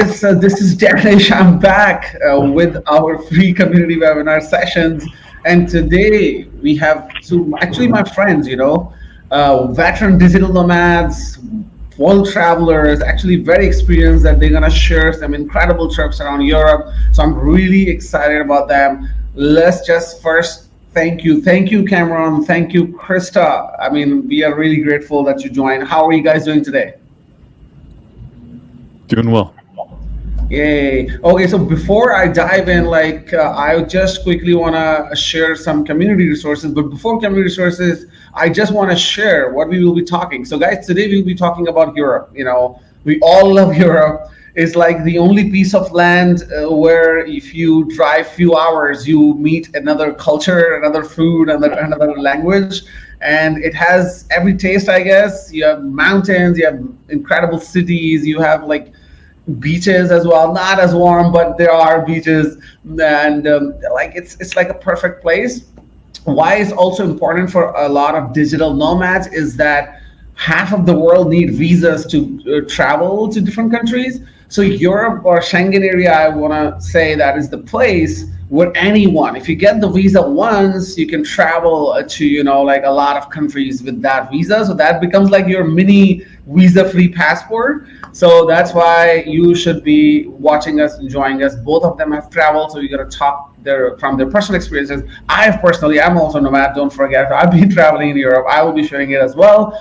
guys, this is Danish. I'm back with our free community webinar sessions. And today we have two, actually my friends, veteran digital nomads, world travelers, actually very experienced that they're gonna share some incredible trips around Europe. So I'm really excited about them. Let's just first thank you. Thank you, Cameron. Thank you, Krista. I mean, we are really grateful that you joined. How are you guys doing today? Doing well. Yay. Okay, so before I dive in, I just quickly want to share some community resources. But before community resources, I just want to share what we will be talking. So guys, today we'll be talking about Europe. We all love Europe. It's like the only piece of land where if you drive few hours, you meet another culture, another food, another language. And it has every taste, I guess. You have mountains, you have incredible cities, you have beaches as well, not as warm, but there are beaches, and it's like a perfect place. Why it's also important for a lot of digital nomads is that half of the world need visas to travel to different countries. So Europe or Schengen area, I want to say that is the place where anyone, if you get the visa once, you can travel to a lot of countries with that visa. So that becomes like your mini visa-free passport. So that's why you should be watching us, enjoying us. Both of them have traveled, so you're gonna talk from their personal experiences. I'm also a nomad. Don't forget, I've been traveling in Europe. I will be sharing it as well.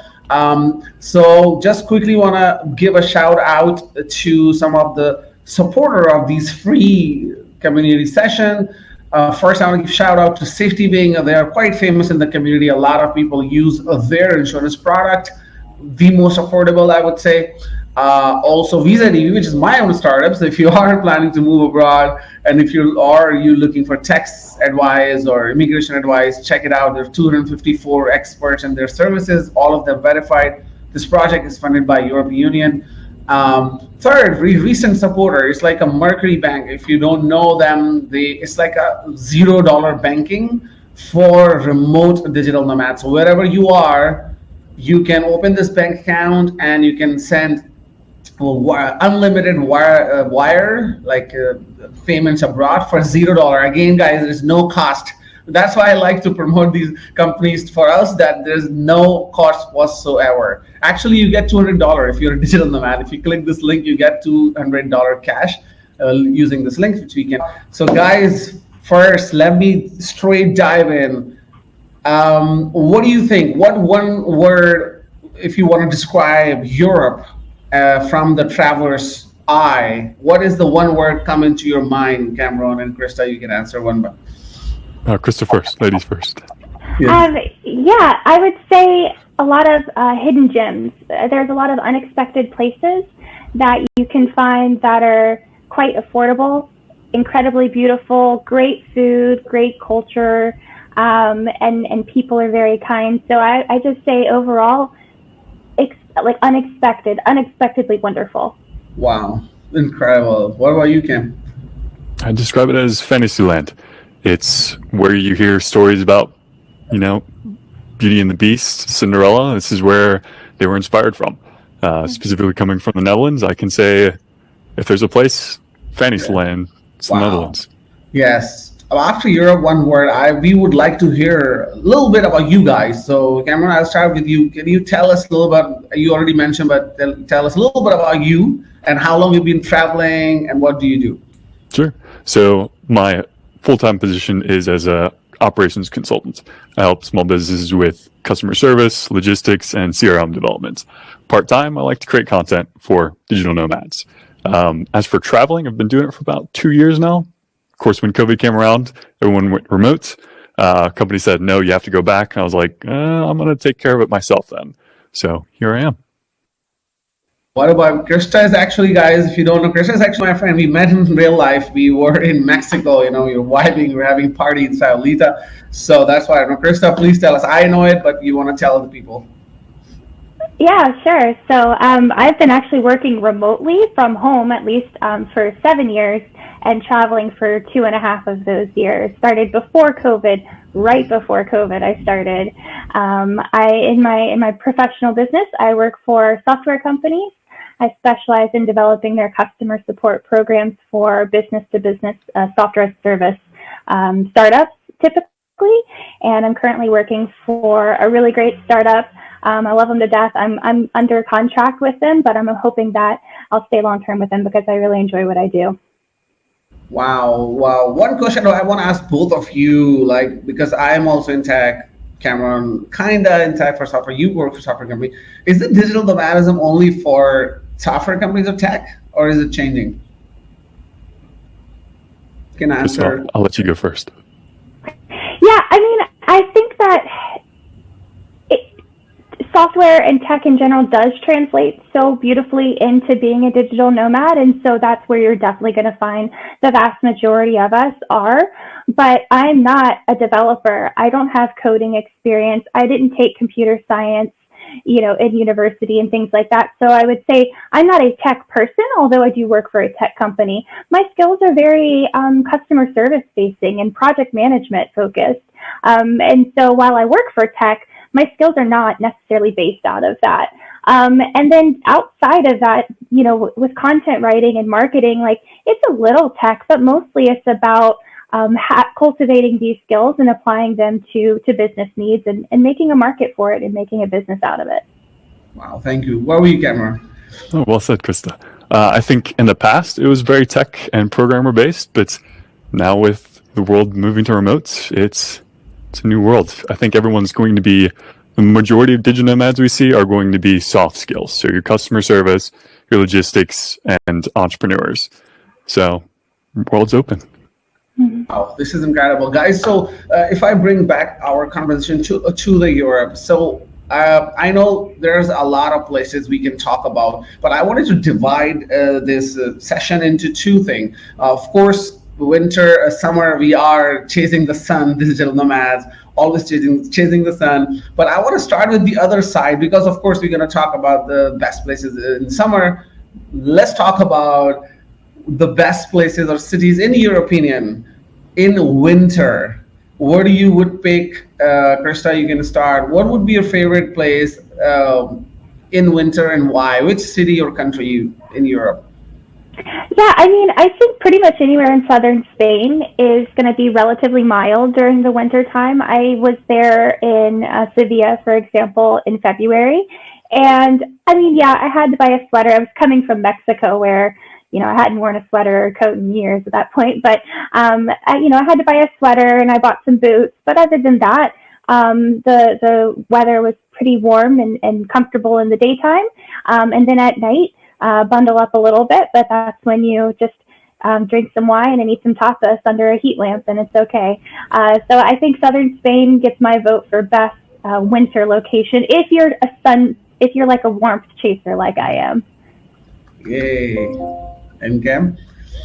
So just quickly want to give a shout out to some of the supporter of these free community session. First, I want to give shout out to Safety Being. They are quite famous in the community. A lot of people use their insurance product, the most affordable, I would say. Also visadb, which is my own startup. So if you are planning to move abroad, and if you looking for tax advice or immigration advice, check it out. There's 254 experts and their services, all of them verified. This project is funded by European Union. Third, recent supporter, it's like a Mercury Bank. If you don't know them, it's like a $0 banking for remote digital nomads. So wherever you are, you can open this bank account and you can send unlimited wire payments abroad for $0. Again, guys, there's no cost. That's why I like to promote these companies for us, that there's no cost whatsoever. Actually, you get $200 if you're a digital nomad. If you click this link, you get $200 cash using this link, which we can. So guys, first, let me straight dive in. What do you think? What one word, if you want to describe Europe from the traveler's eye, what is the one word come into your mind? Cameron and Krista, you can answer one by. Krista first, ladies first. Yeah, I would say a lot of hidden gems. There's a lot of unexpected places that you can find that are quite affordable, incredibly beautiful, great food, great culture, and people are very kind. So I just say overall, unexpectedly wonderful. Wow, incredible. What about you, Cam? I describe it as Fantasyland. It's where you hear stories about, Beauty and the Beast, Cinderella. This is where they were inspired from. Specifically coming from the Netherlands, I can say if there's a place, Fantasyland, it's the Netherlands. Yes. After Europe, one word, we would like to hear a little bit about you guys. So Cameron, I'll start with you. Can you tell us a little about, you already mentioned, but tell us a little bit about you and how long you've been traveling and what do you do? Sure. So my full-time position is as a operations consultant. I help small businesses with customer service, logistics, and CRM development. Part-time, I like to create content for digital nomads. As for traveling, I've been doing it for about 2 years now. Of course, when COVID came around, everyone went remote. Company said, no, you have to go back. And I was like, I'm going to take care of it myself then. So here I am. What about Krista? Is actually, guys, if you don't know, Krista is actually my friend. We met in real life. We were in Mexico, you're vibing, we're having party in Sayulita. So that's why I know. Krista, please tell us. I know it, but you want to tell the people. Yeah, sure. So I've been actually working remotely from home at least for 7 years and traveling for 2.5 of those years. Started before COVID, right before COVID I started. In my professional business, I work for software companies I specialize in developing their customer support programs for business-to-business software as a service startups, typically. And I'm currently working for a really great startup. I love them to death. I'm under contract with them, but I'm hoping that I'll stay long-term with them because I really enjoy what I do. Wow, wow. One question I want to ask both of you, like, because I'm also in tech, Cameron, kinda in tech for software. You work for software company. Is the digital nomadism only for software companies of tech, or is it changing? Can I answer? I'll let you go first. Yeah, I mean, I think that software and tech in general does translate so beautifully into being a digital nomad. And so that's where you're definitely going to find the vast majority of us are. But I'm not a developer. I don't have coding experience. I didn't take computer science, in university and things like that. So I would say I'm not a tech person, although I do work for a tech company. My skills are very customer service facing and project management focused. And so while I work for tech, my skills are not necessarily based out of that. And then outside of that, with content writing and marketing, like it's a little tech, but mostly it's about cultivating these skills and applying them to business needs and making a market for it and making a business out of it. Wow, thank you. What were you, Cameron? Oh, well said, Krista. I think in the past it was very tech and programmer based, but now with the world moving to remote, it's a new world. I think everyone's going to be, the majority of digital nomads we see are going to be soft skills. So your customer service, your logistics, and entrepreneurs. So world's open. Wow, this is incredible, guys. So if I bring back our conversation to the Europe, so I know there's a lot of places we can talk about, but I wanted to divide this session into two things. Of course, winter, summer, we are chasing the sun, digital nomads, always chasing the sun. But I want to start with the other side because, of course, we're going to talk about the best places in summer. Let's talk about the best places or cities, in your opinion, in winter. Where do you would pick, Krista, you can start. What would be your favorite place in winter and why? Which city or country in Europe? Yeah, I mean, I think pretty much anywhere in southern Spain is going to be relatively mild during the winter time. I was there in Sevilla, for example, in February. And I mean, yeah, I had to buy a sweater. I was coming from Mexico where, I hadn't worn a sweater or coat in years at that point. But, I had to buy a sweater and I bought some boots. But other than that, the weather was pretty warm and comfortable in the daytime. And then at night, bundle up a little bit, but that's when you just drink some wine and eat some tapas under a heat lamp, and it's okay. So I think southern Spain gets my vote for best winter location if you're like a warmth chaser like I am. Yay. And Cam?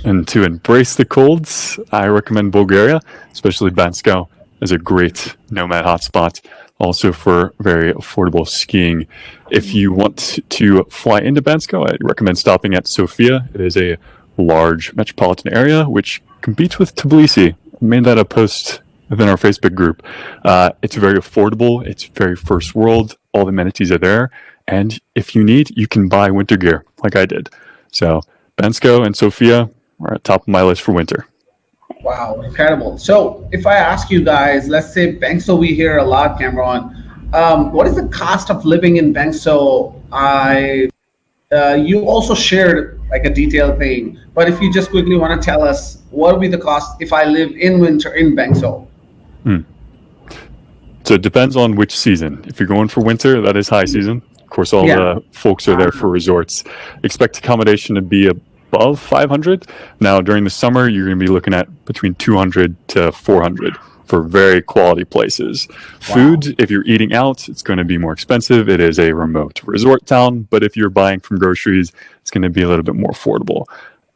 And to embrace the colds, I recommend Bulgaria, especially Bansko, as a great nomad hotspot. Also for very affordable skiing. If you want to fly into Bansko, I recommend stopping at Sofia. It is a large metropolitan area which competes with Tbilisi. I made that a post within our Facebook group. It's very affordable. It's very first world. All the amenities are there. And if you need, you can buy winter gear like I did. So Bansko and Sofia are at the top of my list for winter. Wow, incredible. So if I ask you guys, let's say Bansko, we hear a lot, Cameron. What is the cost of living in Bansko? You also shared like a detailed thing, but if you just quickly want to tell us, what would be the cost if I live in winter in Bansko? So it depends on which season. If you're going for winter, that is high season. Of course, all the folks are there for resorts. Expect accommodation to be above 500. Now, during the summer, you're going to be looking at between 200 to 400 for very quality places. Wow. Food, if you're eating out, it's going to be more expensive. It is a remote resort town, but if you're buying from groceries, it's going to be a little bit more affordable.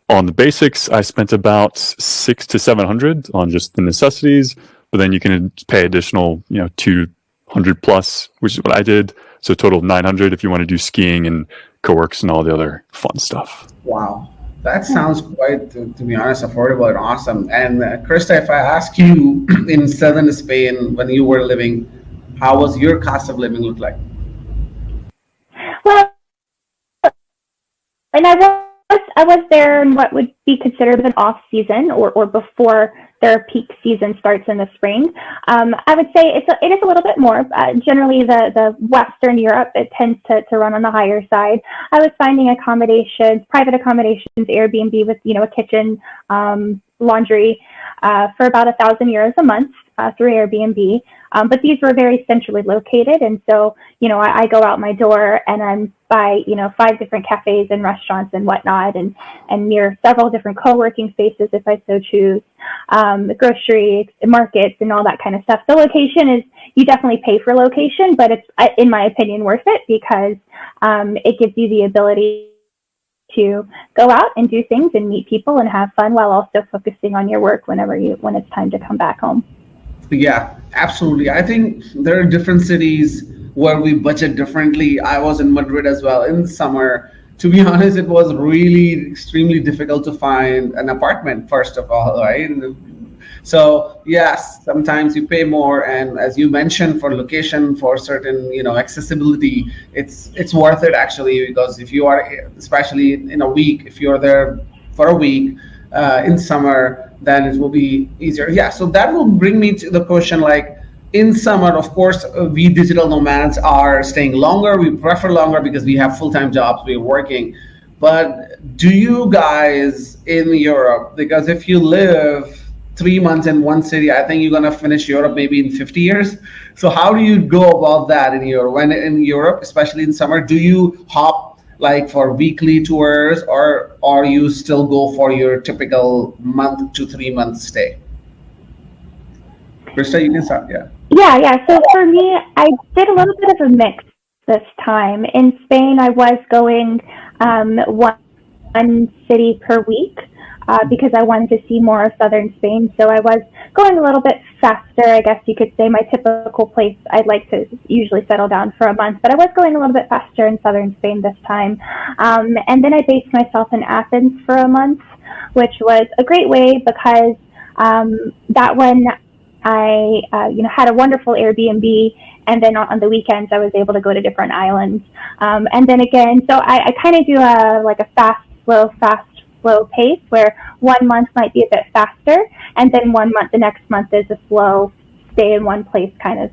On the basics, I spent about 600 to 700 on just the necessities, but then you can pay additional, 200 plus, which is what I did. So a total of 900 if you want to do skiing and co-works and all the other fun stuff. Wow. That sounds quite, to be honest, affordable and awesome. And Krista, if I ask you in southern Spain when you were living, how was your cost of living look like? Well, And I was there in what would be considered an off season, or before their peak season starts in the spring. I would say it is a little bit more. Generally, the Western Europe, it tends to run on the higher side. I was finding accommodations, private accommodations, Airbnb with a kitchen, laundry, for about €1,000 a month through Airbnb. But these were very centrally located, and so I go out my door and I'm by 5 different cafes and restaurants and whatnot, and near several different co-working spaces if I so choose, grocery markets and all that kind of stuff. The location is, you definitely pay for location, but it's, in my opinion, worth it because it gives you the ability to go out and do things and meet people and have fun while also focusing on your work when it's time to come back home. Yeah, absolutely. I think there are different cities where we budget differently. I was in Madrid as well in summer. To be honest, it was really extremely difficult to find an apartment, first of all, right? So yes, sometimes you pay more, and as you mentioned, for location, for certain accessibility, it's worth it actually, because if you are, especially in a week, if you're there for a week in summer, then it will be easier. Yeah, so that will bring me to the question, like, in summer, of course, we digital nomads are staying longer. We prefer longer because we have full-time jobs, we're working. But do you guys in Europe, because if you live 3 months in one city, I think you're gonna finish Europe maybe in 50 years. So how do you go about that in Europe? When in Europe, especially in summer, do you hop like for weekly tours, or you still go for your typical month to 3 month stay? Krista, you can start. Yeah. Yeah. So for me, I did a little bit of a mix this time. In Spain, I was going one city per week because I wanted to see more of southern Spain. So I was going a little bit faster, I guess you could say. My typical place, I'd like to usually settle down for a month, but I was going a little bit faster in southern Spain this time. And then I based myself in Athens for a month, which was a great way because that one I had a wonderful Airbnb, and then on the weekends I was able to go to different islands. And then again, so I kind of do a fast, slow pace where 1 month might be a bit faster, and then 1 month, the next month is a slow stay in one place kind of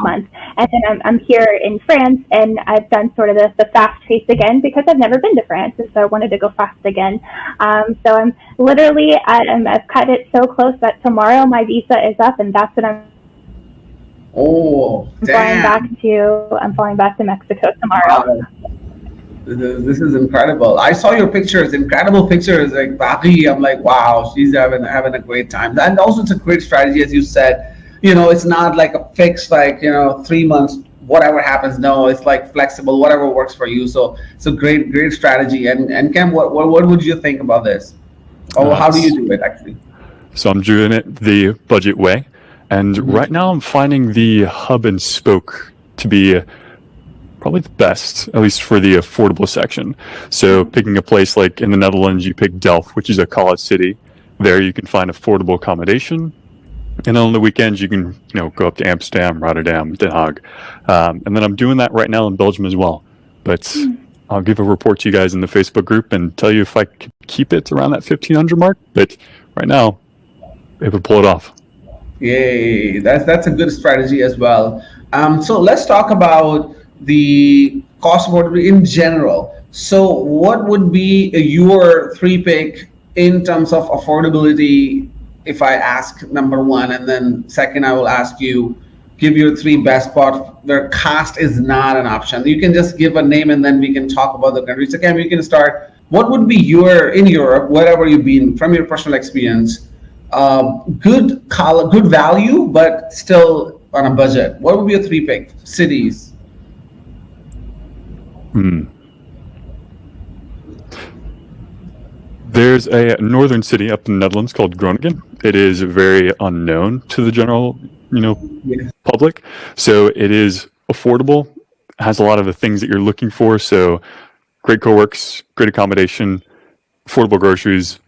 month. And then I'm here in France, and I've done sort of the fast pace again because I've never been to France, and so I wanted to go fast again. So I'm literally, I've cut it so close that tomorrow my visa is up, and that's what I'm flying back to Mexico tomorrow. This is incredible. I saw your pictures, incredible pictures, like Paris. I'm like, wow, she's having a great time. And also, it's a great strategy, as you said. It's not like a fixed, 3 months, whatever happens. No, it's like flexible, whatever works for you. So it's a great strategy. And Cam, what would you think about this? Or how do you do it actually? So I'm doing it the budget way, and right now I'm finding the hub and spoke to be probably the best, at least for the affordable section. So picking a place like in the Netherlands, you pick Delft, which is a college city. There you can find affordable accommodation. And on the weekends, you can go up to Amsterdam, Rotterdam, Den Haag. And then I'm doing that right now in Belgium as well. But I'll give a report to you guys in the Facebook group and tell you if I can keep it around that 1,500 mark. But right now, able to pull it off. Yay, that's a good strategy as well. So let's talk about the cost of in general. So what would be your 3-pick in terms of affordability, if I ask number one, and then second I will ask you, give your 3 best spots where cost is not an option. You can just give a name and then we can talk about the countries. So Cam, you can start. What would be in Europe, wherever you've been, from your personal experience, good value, but still on a budget? What would be your 3-pick cities? There's a northern city up in the Netherlands called Groningen. It is very unknown to the general, public. So it is affordable, has a lot of the things that you're looking for. So great co-works, great accommodation, affordable groceries.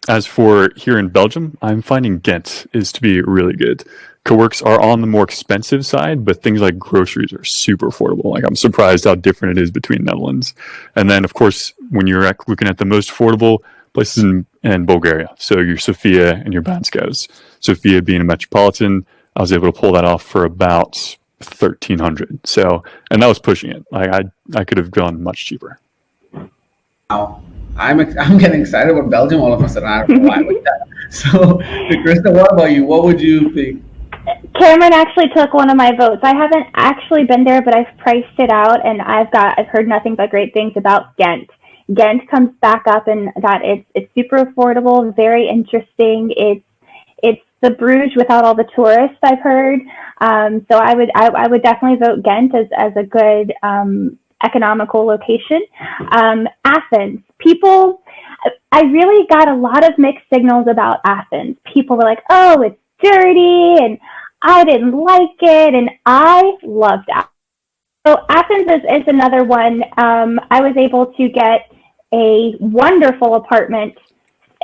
As for here in Belgium, I'm finding Ghent is to be really good. coworks are on the more expensive side, but things like groceries are super affordable. Like, I'm surprised how different it is between Netherlands. And then, of course, when you're looking at the most affordable places in Bulgaria, so your Sofia and your Banskos. Sofia being a metropolitan, I was able to pull that off for about 1,300. So, and that was pushing it. Like, I could have gone much cheaper. Wow. I'm getting excited about Belgium all of a sudden. I don't know why like that. So, Krista, what about you? What would you think? Cameron actually took one of my votes. I haven't actually been there, but I've priced it out, and I've heard nothing but great things about Ghent. Ghent comes back up, and that it's super affordable, very interesting. It's the Bruges without all the tourists, I've heard. So I would definitely vote Ghent as a good economical location. Athens, I really got a lot of mixed signals about Athens. People were like, "Oh, it's dirty," and I didn't like it, and I loved Athens. So Athens is another one. I was able to get a wonderful apartment.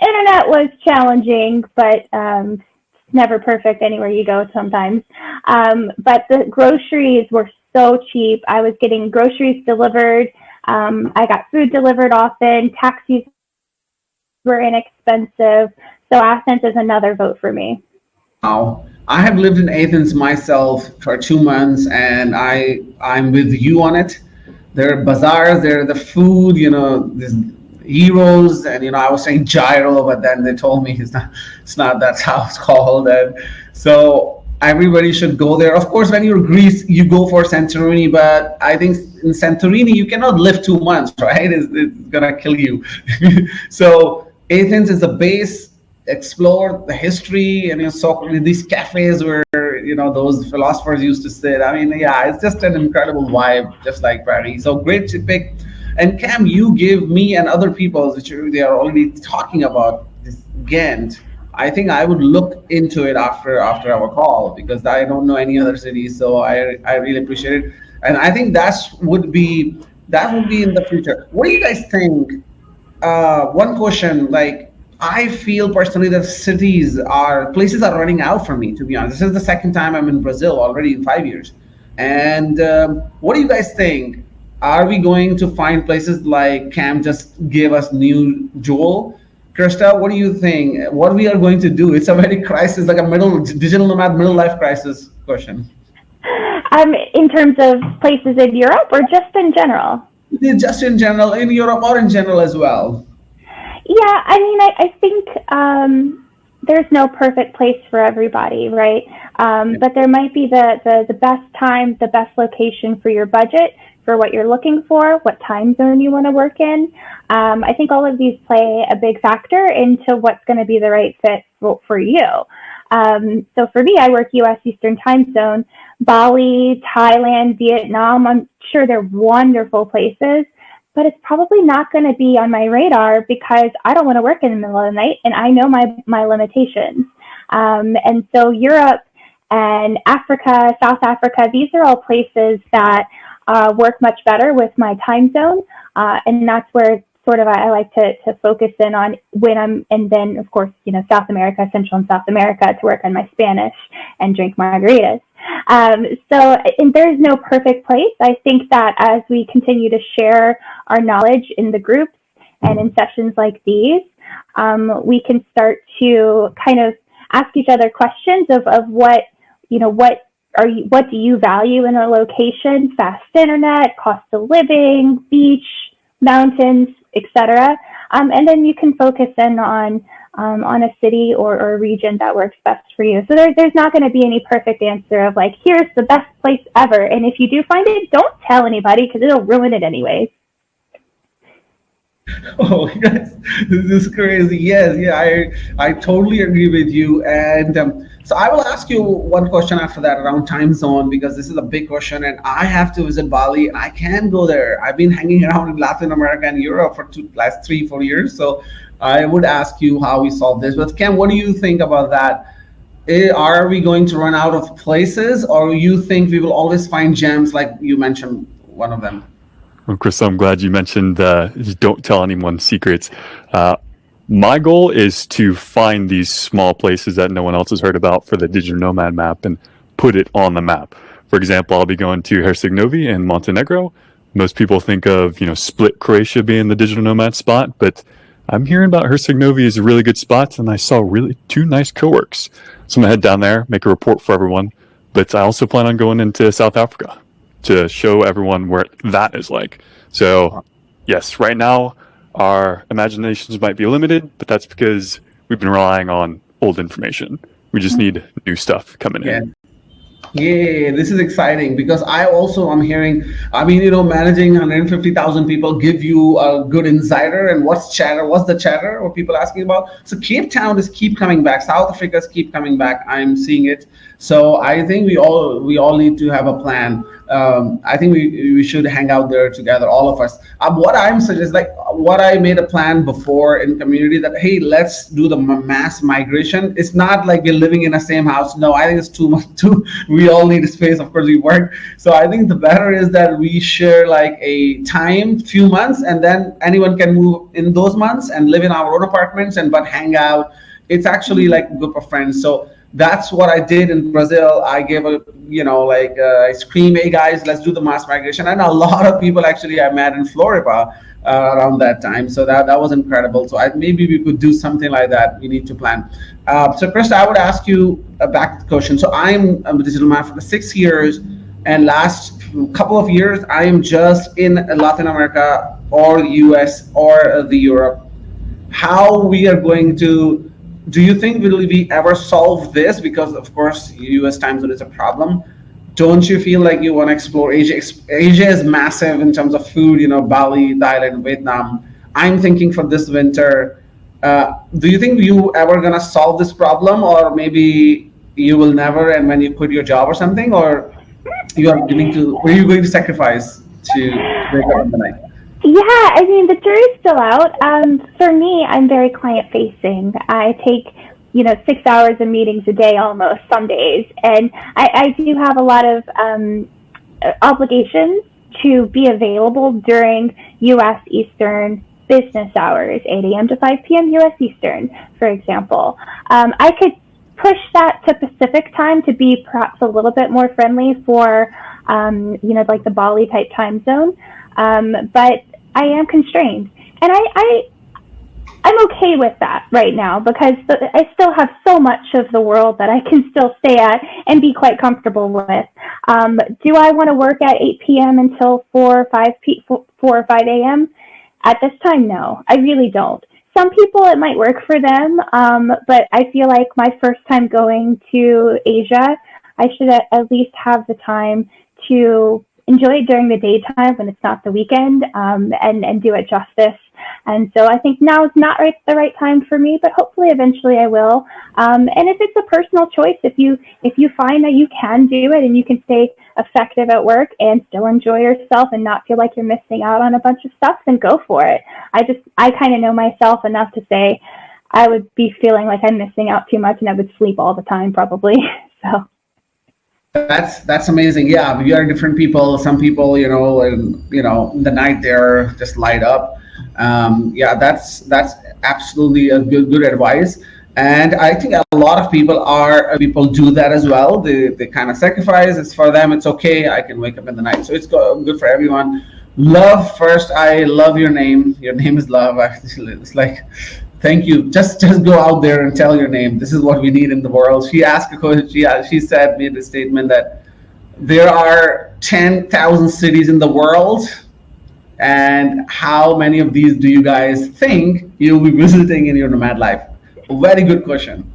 Internet was challenging, but never perfect anywhere you go sometimes. But the groceries were so cheap. I was getting groceries delivered. I got food delivered often. Taxis were inexpensive. So Athens is another vote for me. Wow. I have lived in Athens myself for 2 months, and I'm with you on it. There are bazaars, there are the food, there's heroes, and I was saying gyro, but then they told me it's not that's how it's called. And so everybody should go there. Of course, when you're in Greece, you go for Santorini, but I think in Santorini you cannot live 2 months, right? It's gonna kill you. So Athens is the base. Explore the history, and so these cafes where those philosophers used to sit. I mean, yeah, it's just an incredible vibe, just like Paris. So great to pick. And Cam, you give me and other people, which they are already talking about this Ghent. I think I would look into it after our call, because I don't know any other cities. So I really appreciate it, and I think that would be in the future. What do you guys think? One question, like, I feel personally that places are running out for me, to be honest. This is the second time I'm in Brazil already in 5 years. And what do you guys think? Are we going to find places like Cam just gave us new jewel? Krista, what do you think? What we are going to do? It's a very crisis, like a digital nomad middle life crisis question. In terms of places in Europe or just in general? Just in general, in Europe or in general as well. Yeah, I mean, I think there's no perfect place for everybody, right? But there might be the best time, the best location for your budget, for what you're looking for, what time zone you want to work in. I think all of these play a big factor into what's going to be the right fit for you. So for me, I work U.S. Eastern Time Zone. Bali, Thailand, Vietnam, I'm sure they're wonderful places, but it's probably not going to be on my radar because I don't want to work in the middle of the night, and I know my limitations. And so Europe and Africa, South Africa, these are all places that work much better with my time zone. And that's where sort of I like to focus in on when I'm, and then of course, South America, Central and South America, to work on my Spanish and drink margaritas. And there's no perfect place. I think that as we continue to share our knowledge in the groups and in sessions like these, we can start to kind of ask each other questions of what do you value in a location? Fast internet, cost of living, beach, mountains, etc. And then you can focus in on a city or a region that works best for you. So there's not going to be any perfect answer of like, here's the best place ever. And if you do find it, don't tell anybody because it'll ruin it anyways. Oh, yes, this is crazy. Yes, yeah, I totally agree with you. And so I will ask you one question after that around time zone, because this is a big question, and I have to visit Bali, and I can go there. I've been hanging around in Latin America and Europe for last 3-4 years, so I would ask you how we solve this. But Ken, what do you think about that? Are we going to run out of places, or you think we will always find gems like you mentioned one of them? Well, Chris, I'm glad you mentioned don't tell anyone secrets. My goal is to find these small places that no one else has heard about for the Digital Nomad map and put it on the map. For example, I'll be going to Herceg-Novi in Montenegro. Most people think of, Split, Croatia being the Digital Nomad spot, but I'm hearing about Herceg-Novi is a really good spot, and I saw really 2 nice co-works. So I'm going to head down there, make a report for everyone, but I also plan on going into South Africa to show everyone what that is like. So, yes, right now, our imaginations might be limited, but that's because we've been relying on old information. We just need new stuff coming in. Yeah, this is exciting because I also am hearing, managing 150,000 people give you a good insider and what's the chatter, what people asking about. So Cape Town is keep coming back. South Africa's keep coming back. I'm seeing it. So I think we all need to have a plan. I think we should hang out there together, all of us. What I'm suggesting, what I made a plan before in community that, hey, let's do the mass migration. It's not like we're living in the same house. No, I think it's too much. We all need a space. Of course, we work. So I think the better is that we share like a time, few months, and then anyone can move in those months and live in our own apartments but hang out. It's actually like a group of friends. So that's what I did in Brazil. I gave I scream, hey guys, let's do the mass migration. And a lot of people actually I met in Florida around that time. So that was incredible. So maybe we could do something like that. We need to plan. So Krista, I would ask you a back question. So I'm a digital nomad for 6 years, and last couple of years, I am just in Latin America or US or the Europe. How we are going to, do you think will we ever solve this? Because of course, US time zone is a problem. Don't you feel like you want to explore Asia? Asia is massive in terms of food, Bali, Thailand, Vietnam. I'm thinking for this winter, do you think you ever gonna solve this problem, or maybe you will never, and when you quit your job or something, or are you going to sacrifice to wake up in the night? Yeah, the jury's still out. For me, I'm very client facing. I take 6 hours of meetings a day almost some days. And I do have a lot of obligations to be available during U.S. Eastern business hours, 8 a.m. to 5 p.m. U.S. Eastern, for example. I could push that to Pacific time to be perhaps a little bit more friendly for, like the Bali type time zone. But I am constrained. And I'm okay with that right now because I still have so much of the world that I can still stay at and be quite comfortable with. Do I want to work at 8 p.m. until 4 or 5 a.m.? At this time, no, I really don't. Some people, it might work for them, but I feel like my first time going to Asia, I should at least have the time to enjoy it during the daytime when it's not the weekend, and do it justice. And so I think now is not the right time for me, but hopefully eventually I will. And if it's a personal choice, if you find that you can do it and you can stay effective at work and still enjoy yourself and not feel like you're missing out on a bunch of stuff, then go for it. I kind of know myself enough to say I would be feeling like I'm missing out too much and I would sleep all the time probably. So. That's amazing. Yeah, we are different people. Some people, in the night they're just light up. Yeah, that's absolutely a good advice. And I think a lot of people do that as well. They kind of sacrifice. It's for them. It's okay. I can wake up in the night. So it's good for everyone. Love first. I love your name. Your name is Love. It's like, thank you. Just go out there and tell your name. This is what we need in the world. She asked a question. She made a statement that there are 10,000 cities in the world, and how many of these do you guys think you'll be visiting in your nomad life? A very good question.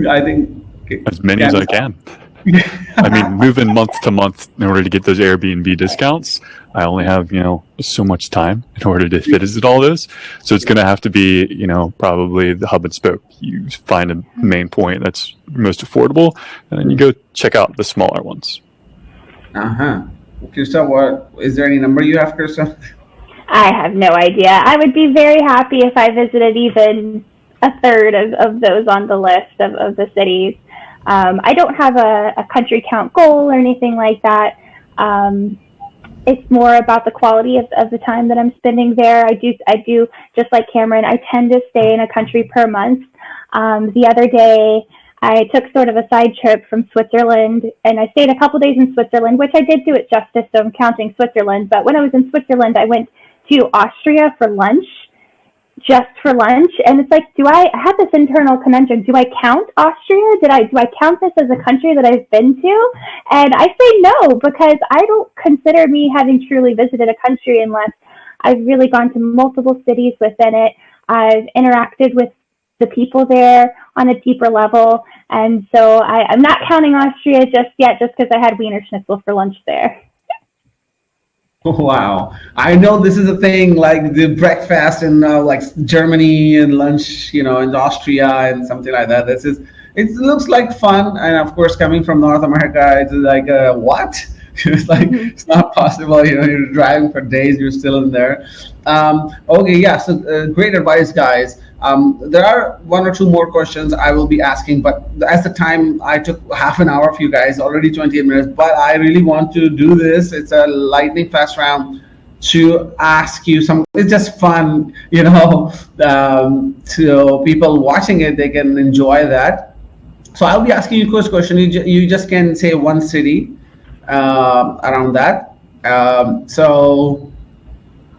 I think as many as I can. Moving month to month in order to get those Airbnb discounts, I only have, so much time in order to visit all those. So it's going to have to be, probably the hub and spoke. You find a main point that's most affordable, and then you go check out the smaller ones. Krista, is there any number you have, Krista? I have no idea. I would be very happy if I visited even a third of those on the list of the cities. I don't have a country count goal or anything like that. it's more about the quality of the time that I'm spending there. I do just like Cameron. I tend to stay in a country per month. The other day, I took sort of a side trip from Switzerland, and I stayed a couple days in Switzerland, which I did do it justice, so I'm counting Switzerland. But when I was in Switzerland, I went to Austria for lunch, just for lunch, and it's like, I had this internal conundrum. Do I count Austria? Do I count this as a country that I've been to? And I say no, because I don't consider me having truly visited a country unless I've really gone to multiple cities within it. I've interacted with the people there on a deeper level, and so I'm not counting Austria just yet, just because I had Wiener Schnitzel for lunch there. Wow. I know this is a thing, like the breakfast in like Germany and lunch, in Austria and something like that. It looks like fun. And of course, coming from North America, it's like, what? It's like, it's not possible. You're driving for days, you're still in there. Okay, yeah. So great advice, guys. There are one or two more questions I will be asking, but as the time, I took half an hour for you guys, already 28 minutes, but I really want to do this. It's a lightning fast round to ask you some, it's just fun, to people watching it, they can enjoy that. So I'll be asking you a quick question. You just can say one city around that. So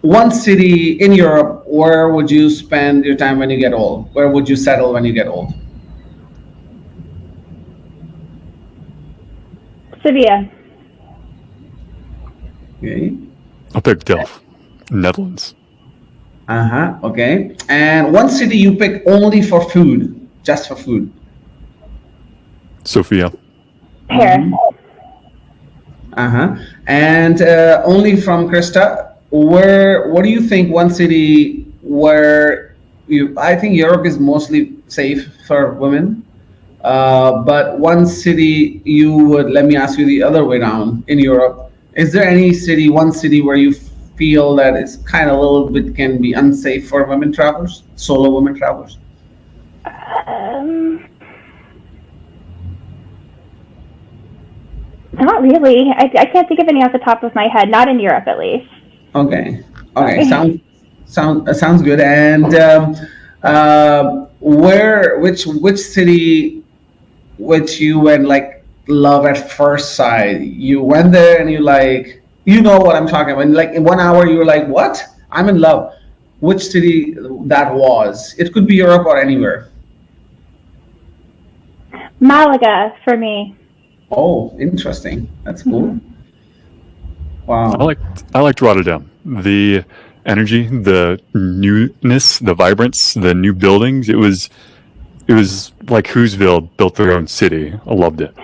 one city in Europe, where would you spend your time when you get old? Where would you settle when you get old? Sevilla. Okay. I'll pick Delft, Netherlands. Okay. And one city you pick only for food, just for food? Sofia. Paris. And only from Krista, what do you think one city where I think Europe is mostly safe for women, but one city let me ask you the other way around, in Europe, is there one city where you feel that it's kind of a little bit can be unsafe for women travelers, solo women travelers? Not really. I can't think of any off the top of my head, not in Europe at least. Okay. Sounds good. And which city which you went like love at first sight? You went there and you like, what I'm talking about. Like in 1 hour you were like, what? I'm in love. Which city that was? It could be Europe or anywhere. Malaga for me. Oh, interesting. That's cool. Mm-hmm. Wow. I liked Rotterdam. The energy, the newness, the vibrance, the new buildings. It was like Whoville built their own city. I loved it.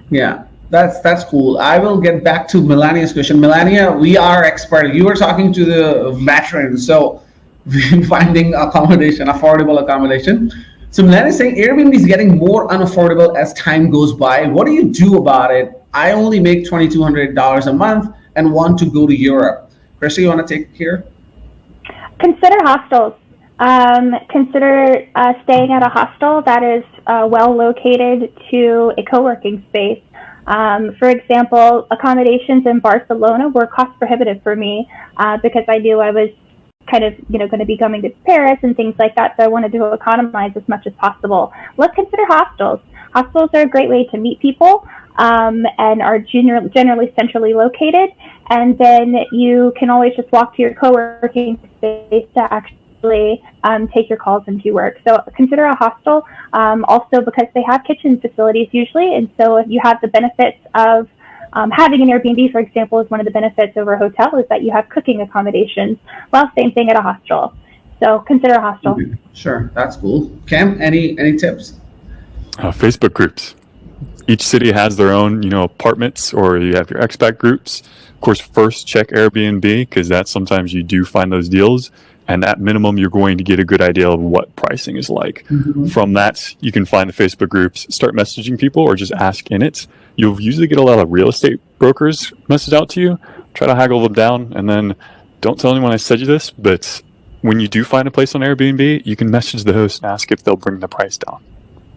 Yeah, that's cool. I will get back to Melania's question. Melania, we are expert. You were talking to the veterans, so finding affordable accommodation. So Melania is saying Airbnb is getting more unaffordable as time goes by. What do you do about it? I only make $2,200 a month and want to go to Europe. Krista, you want to take here? Consider hostels. Consider staying at a hostel that is well located to a co-working space. For example, accommodations in Barcelona were cost prohibitive for me because I knew I was kind of, going to be coming to Paris and things like that. So I wanted to economize as much as possible. Let's consider hostels. Hostels are a great way to meet people and are generally centrally located. And then you can always just walk to your co-working space to actually take your calls and do work. So consider a hostel also because they have kitchen facilities usually. And so if you have the benefits of having an Airbnb, for example, is one of the benefits over a hotel is that you have cooking accommodations. Well, same thing at a hostel. So consider a hostel. Sure, that's cool. Cam, any tips? Facebook groups. Each city has their own, apartments, or you have your expat groups. Of course, first check Airbnb because that sometimes you do find those deals. And at minimum, you're going to get a good idea of what pricing is like. Mm-hmm. From that, you can find the Facebook groups, start messaging people, or just ask in it. You'll usually get a lot of real estate brokers message out to you. Try to haggle them down, and then don't tell anyone I said you this, but when you do find a place on Airbnb, you can message the host and ask if they'll bring the price down.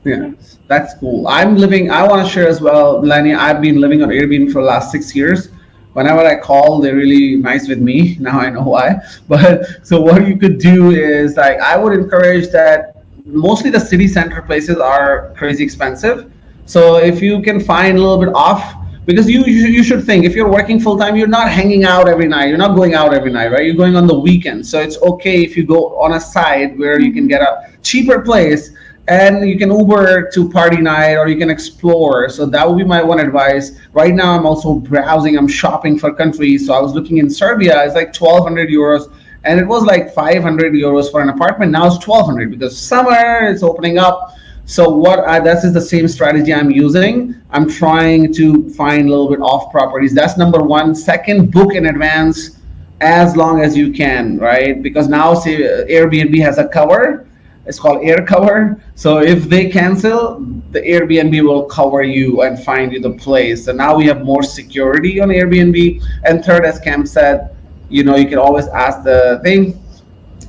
Yeah, that's cool. I want to share as well, Melania, I've been living on Airbnb for the last 6 years. whenever I call, they're really nice with me. Now I know why. But so what you could do is like I would encourage that mostly the city center places are crazy expensive. So if you can find a little bit off, because you should think if you're working full time, you're not hanging out every night. You're not going out every night, right? You're going on the weekend. So it's okay if you go on a side where you can get a cheaper place and you can Uber to party night or you can explore. So that would be my one advice. Right now, I'm also browsing. I'm shopping for countries. So I was looking in Serbia. It's like 1,200 euros, and it was like 500 euros for an apartment. Now it's 1,200 because summer is opening up. So this is the same strategy I'm using. I'm trying to find a little bit off properties. That's number one. Second, book in advance as long as you can, right? Because now say Airbnb has a cover. It's called air cover. So if they cancel, the Airbnb will cover you and find you the place. So now we have more security on Airbnb. And third, as Cam said, you can always ask the thing.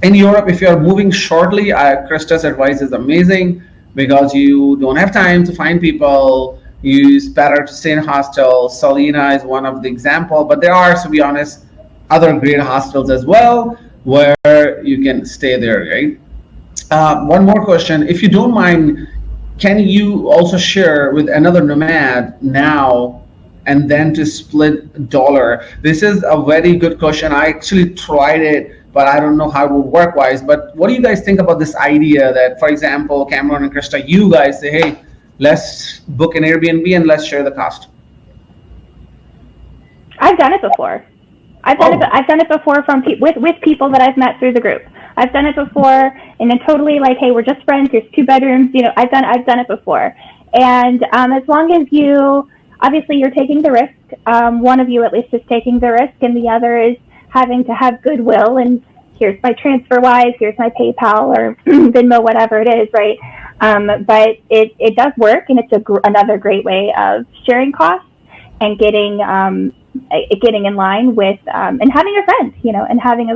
In Europe, if you're moving shortly, Krista's advice is amazing because you don't have time to find people. It's better to stay in hostels. Salina is one of the example, but there are, to be honest, other great hostels as well where you can stay there, right? One more question, if you don't mind, can you also share with another nomad now and then to split dollar? This is a very good question. I actually tried it, but I don't know how it would work wise. But what do you guys think about this idea that, for example, Cameron and Krista, you guys say, hey, let's book an Airbnb and let's share the cost? I've done it before. I've done it before with people that I've met through the group. I've done it before, and then totally like, hey, we're just friends. Here's 2 bedrooms. I've done it before, and as long as obviously you're taking the risk. One of you at least is taking the risk, and the other is having to have goodwill. And here's my TransferWise, here's my PayPal or Venmo, whatever it is, right? But it does work, and it's another great way of sharing costs and getting in line with and having a friend, and having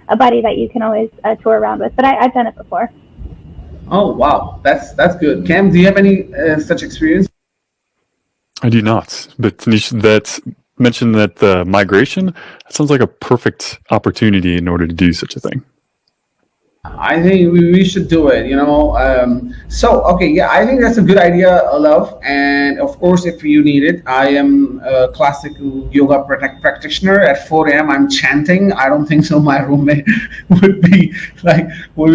a buddy that you can always tour around with. But I've done it before. Oh wow, that's good. Cam, do you have any such experience? I do not. But Tanish, that mentioned that the migration, that sounds like a perfect opportunity in order to do such a thing. I think we should do it, So, okay, yeah, I think that's a good idea, Love. And of course, if you need it, I am a classical yoga practitioner. At 4 a.m., I'm chanting. I don't think so. My roommate would be like, what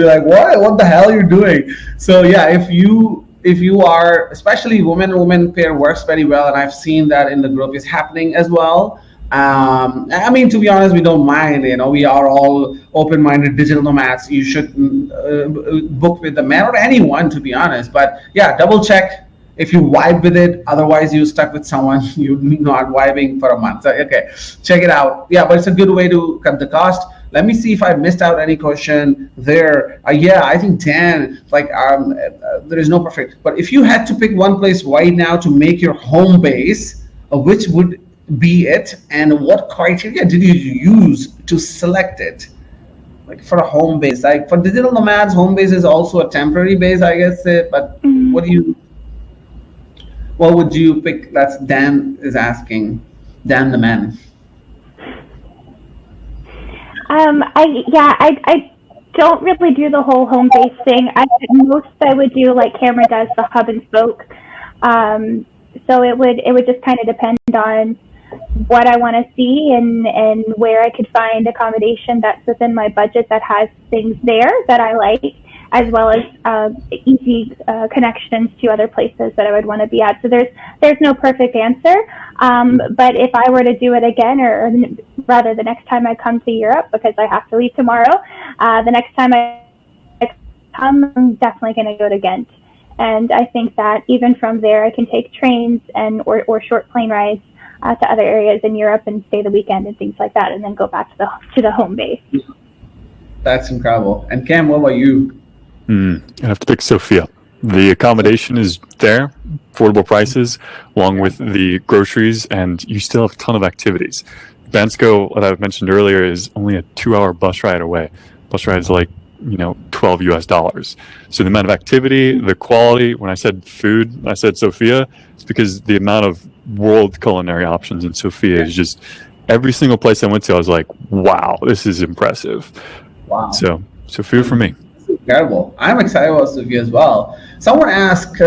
the hell you're doing? So, yeah, if you are, especially woman pair works very well, and I've seen that in the group is happening as well. I mean, to be honest, we don't mind. We are all open-minded digital nomads. You should book with the man or anyone, to be honest. But yeah, double check if you vibe with it. Otherwise, you stuck with someone you're not vibing for a month. So, okay, check it out. Yeah, but it's a good way to cut the cost. Let me see if I missed out any question there. Yeah, I think Dan, there is no perfect. But if you had to pick one place right now to make your home base, which would be it, and what criteria did you use to select it? Like for a home base, like for digital nomads, home base is also a temporary base, I guess. But what would you pick? That's Dan is asking. Dan the man. I don't really do the whole home base thing. I would do like Cameron does, the hub and spoke. So it would just kind of depend on what I want to see and where I could find accommodation that's within my budget that has things there that I like, as well as easy connections to other places that I would want to be at. So there's no perfect answer. But if I were to do it again, or rather the next time I come to Europe, because I have to leave tomorrow, the next time I come, I'm definitely going to go to Ghent. And I think that even from there, I can take trains or short plane rides to other areas in Europe and stay the weekend and things like that, and then go back to the home base. That's incredible. And Cam, what about you? I have to pick Sofia. The accommodation is there, affordable prices, along with the groceries, and you still have a ton of activities. Bansko, what I mentioned earlier, is only a 2-hour bus ride away. Bus ride is like $12 US. So the amount of activity, the quality, when I said food, I said Sofia, it's because the amount of world culinary options in Sofia is just every single place I went to, I was like, wow, this is impressive. Wow. So feel for me. Incredible. I'm excited about Sufi as well. Someone asked,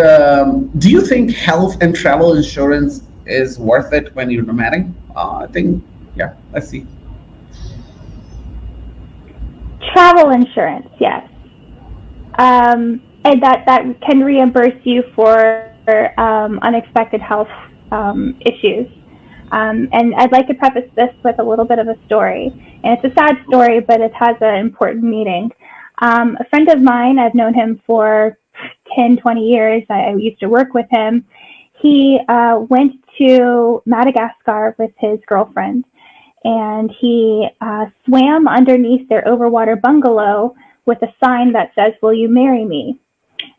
do you think health and travel insurance is worth it when you're nomading? I think, yeah, let's see. Travel insurance, yes. And that can reimburse you for unexpected health issues. And I'd like to preface this with a little bit of a story. And it's a sad story, but it has an important meaning. A friend of mine, I've known him for 10, 20 years. I used to work with him. He went to Madagascar with his girlfriend, and he swam underneath their overwater bungalow with a sign that says, "Will you marry me?"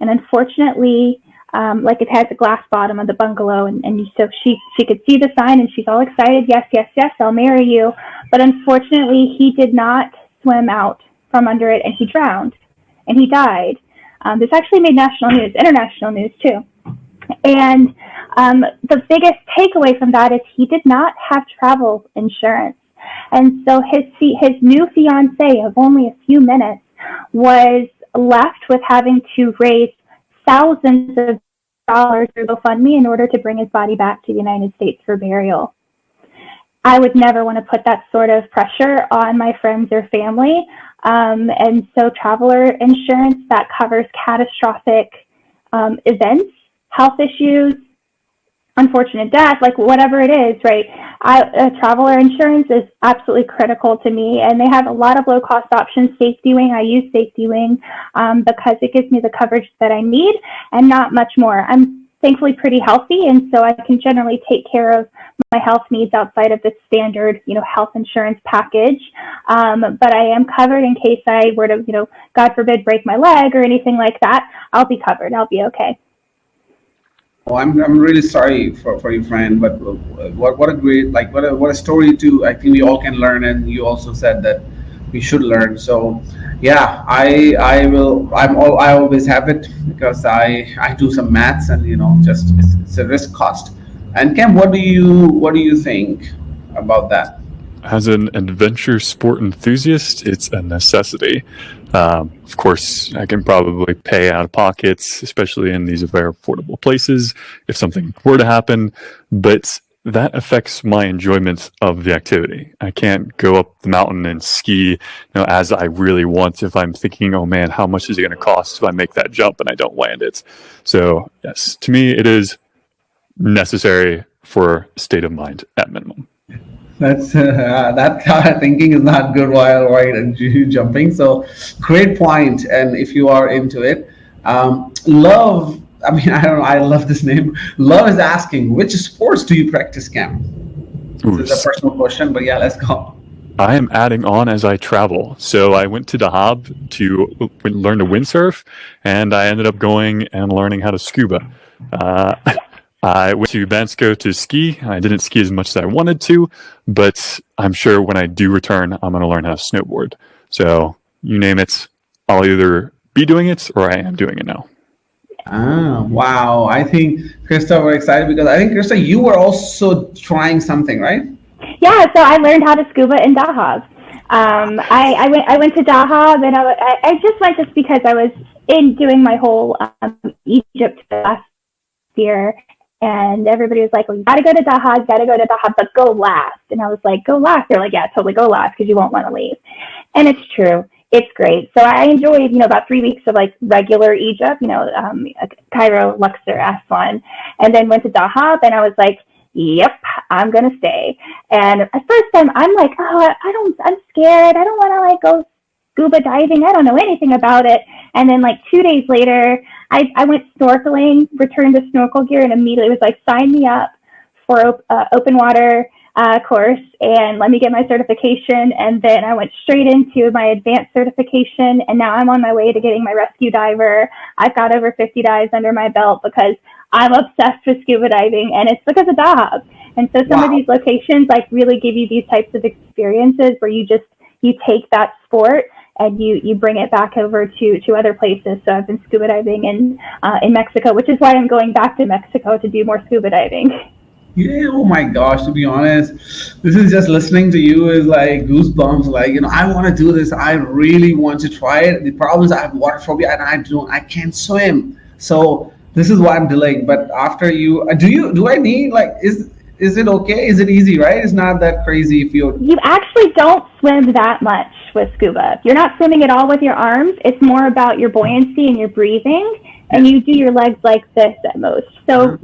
And unfortunately, like it has a glass bottom of the bungalow, and so she could see the sign, and she's all excited, yes, yes, yes, I'll marry you. But unfortunately, he did not swim out from under it, and he drowned, and he died. This actually made national news, international news too. And the biggest takeaway from that is he did not have travel insurance. And so his new fiance of only a few minutes was left with having to raise thousands of dollars through GoFundMe in order to bring his body back to the United States for burial. I would never want to put that sort of pressure on my friends or family. And so traveler insurance that covers catastrophic events, health issues, unfortunate death, like whatever it is, right? Traveler insurance is absolutely critical to me, and they have a lot of low-cost options. Safety Wing, I use Safety Wing because it gives me the coverage that I need and not much more. I'm thankfully pretty healthy, and so I can generally take care of my health needs outside of the standard, health insurance package. But I am covered in case I were to, God forbid, break my leg or anything like that. I'll be covered. I'll be okay. Oh, I'm really sorry for your friend, but what a great, what a story too. I think we all can learn, and you also said that we should learn. So yeah, I always have it because I do some maths, and just it's a risk cost. And Cam, what do you think about that? As an adventure sport enthusiast, it's a necessity. Of course, I can probably pay out of pockets, especially in these very affordable places, if something were to happen, but that affects my enjoyment of the activity. I can't go up the mountain and ski, as I really want if I'm thinking, oh man, how much is it going to cost if I make that jump and I don't land it? So yes, to me, it is necessary for state of mind at minimum. That's that kind of thinking is not good while and jumping. So great point. And if you are into it, love. I mean, I don't know. I love this name. Love is asking, which sports do you practice, Cam? This is a personal question, but yeah, let's go. I am adding on as I travel. So I went to Dahab to learn to windsurf, and I ended up going and learning how to scuba. I went to Bansko to ski. I didn't ski as much as I wanted to, but I'm sure when I do return, I'm going to learn how to snowboard. So you name it, I'll either be doing it or I am doing it now. Ah, wow. I think Krista, we're excited because I think, Krista, you were also trying something, right? Yeah, so I learned how to scuba in Dahab. I went to Dahab, and I just went just because I was doing my whole Egypt last year. And everybody was like, well, you got to go to Dahab, but go last. And I was like, go last? They're like, yeah, totally go last because you won't want to leave. And it's true. It's great. So I enjoyed, about 3 weeks of regular Egypt, Cairo, Luxor, Aswan, and then went to Dahab, and I was like, yep, I'm going to stay. And at first I'm like, I'm scared. I don't want to go scuba diving. I don't know anything about it. And then 2 days later, I went snorkeling, returned the snorkel gear, and immediately was like, sign me up for open water course and let me get my certification. And then I went straight into my advanced certification, and now I'm on my way to getting my rescue diver. I've got over 50 dives under my belt because I'm obsessed with scuba diving, and it's because of Dahab. And so some of these locations really give you these types of experiences where you take that sport and you bring it back over to other places. So I've been scuba diving in Mexico, which is why I'm going back to Mexico to do more scuba diving. Yeah, oh my gosh, to be honest, this is just listening to you is like goosebumps. Like, I want to do this. I really want to try it. The problem is I have water phobia and I can't swim. So this is why I'm delaying. But after do I need like, is it okay? Is it easy, right? It's not that crazy if you. You actually don't swim that much with scuba. You're not swimming at all with your arms. It's more about your buoyancy and your breathing, and you do your legs like this at most. So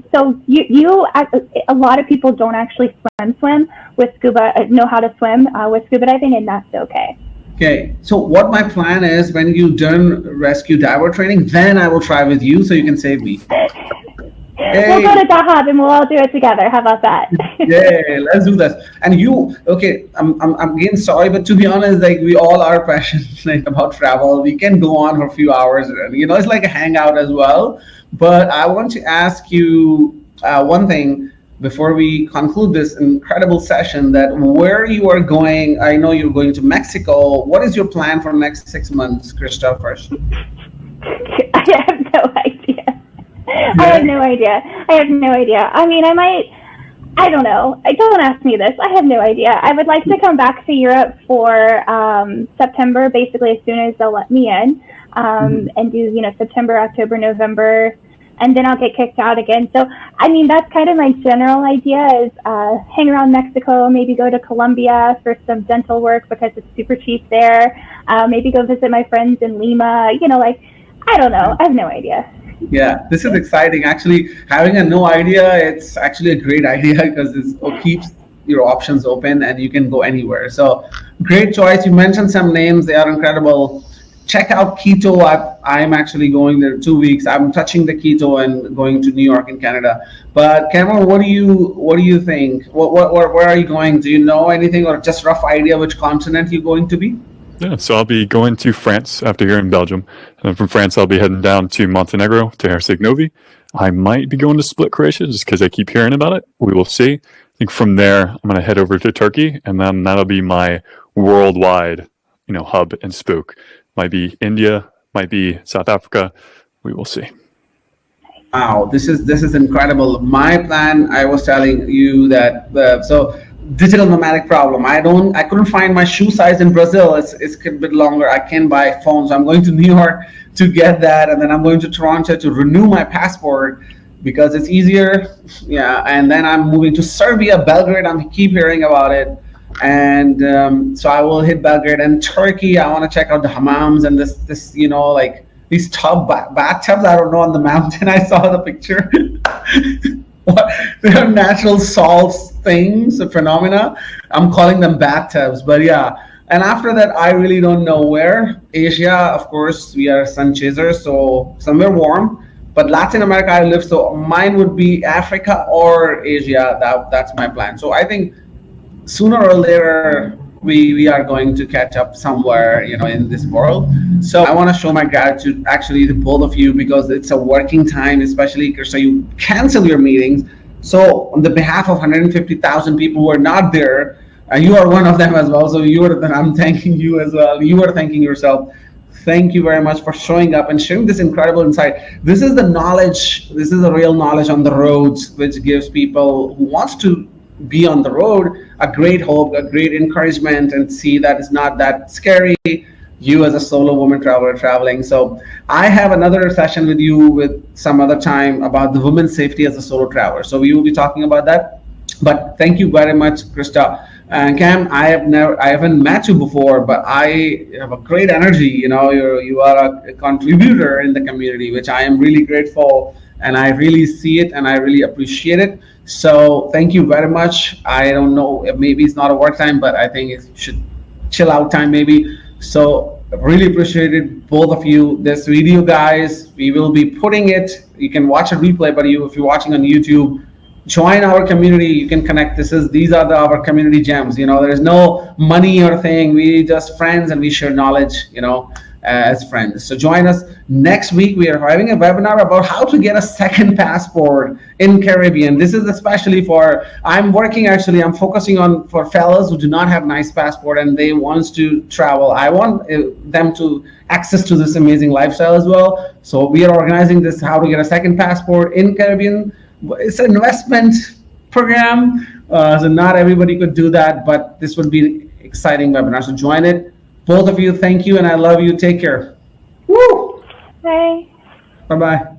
a lot of people don't actually swim with scuba, know how to swim with scuba diving, and that's okay. Okay, so what my plan is, when you done rescue diver training, then I will try with you so you can save me. Hey. We'll go to Dahab and we'll all do it together. How about that? Yeah, let's do that. And okay, I'm again sorry, but to be honest, like we all are passionate about travel. We can go on for a few hours, and it's like a hangout as well. But I want to ask you one thing before we conclude this incredible session. That where you are going, I know you're going to Mexico. What is your plan for the next 6 months, Krista? First. I have no idea. I have no idea. I mean, I don't know. Don't ask me this. I have no idea. I would like to come back to Europe for September, basically as soon as they'll let me in, and do, September, October, November, and then I'll get kicked out again. So, I mean, that's kind of my general idea is hang around Mexico, maybe go to Colombia for some dental work because it's super cheap there. Maybe go visit my friends in Lima, I don't know. I have no idea. Yeah, this is exciting. Actually, having a no idea, it's actually a great idea because it keeps your options open and you can go anywhere. So great choice. You mentioned some names. They are incredible. Check out Quito. I'm actually going there 2 weeks. I'm touching the Quito and going to New York in Canada. But Cameron, what do you think? Where are you going? Do you know anything or just rough idea which continent you're going to be? Yeah, so I'll be going to France after here in Belgium. And then from France, I'll be heading down to Montenegro, to Herceg Novi. I might be going to Split, Croatia, just because I keep hearing about it. We will see. I think from there, I'm going to head over to Turkey, and then that'll be my worldwide, hub and spook. Might be India, might be South Africa. We will see. Wow, this is incredible. My plan, I was telling you that digital nomadic problem. I couldn't find my shoe size in Brazil. It's a bit longer. I can buy phones. I'm going to New York to get that, and then I'm going to Toronto to renew my passport because it's easier. Yeah, and then I'm moving to Serbia, Belgrade. I keep hearing about it, and so I will hit Belgrade and Turkey. I want to check out the hammams and this like these bathtubs. I don't know, on the mountain. I saw the picture. They are natural salts things, a phenomena. I'm calling them bathtubs, but yeah. And after that, I really don't know where. Asia, of course, we are sun chasers, so somewhere warm. But Latin America, I live, so mine would be Africa or Asia. That's my plan. So I think sooner or later, we are going to catch up somewhere, in this world. So I want to show my gratitude actually to both of you because it's a working time, especially so you cancel your meetings. So on the behalf of 150,000 people who are not there, you are one of them as well. So I'm thanking you as well. You are thanking yourself. Thank you very much for showing up and sharing this incredible insight. This is the knowledge. This is the real knowledge on the roads, which gives people who wants to be on the road a great hope, a great encouragement, and see that it's not that scary. You as a solo woman traveler traveling. So I have another session with you with some other time about the women's safety as a solo traveler. So we will be talking about that. But thank you very much, Krista. And Cam, I haven't met you before, but I have a great energy. You are a contributor in the community, which I am really grateful, and I really see it and I really appreciate it. So thank you very much. I don't know, maybe it's not a work time, but I think it should chill out time maybe. So really appreciated both of you. This video, guys, we will be putting it. You can watch a replay, but if you're watching on YouTube, join our community. You can connect. These are our community gems. There's no money or thing. We just friends and we share knowledge. As friends. So join us next week. We are having a webinar about how to get a second passport in Caribbean. This is especially I'm focusing on for fellas who do not have nice passport and they want to travel. I want them to access to this amazing lifestyle as well. So we are organizing this, how to get a second passport in Caribbean. It's an investment program. So not everybody could do that, but this would be an exciting webinar. So join it. Both of you, thank you, and I love you. Take care. Woo! Bye. Bye-bye.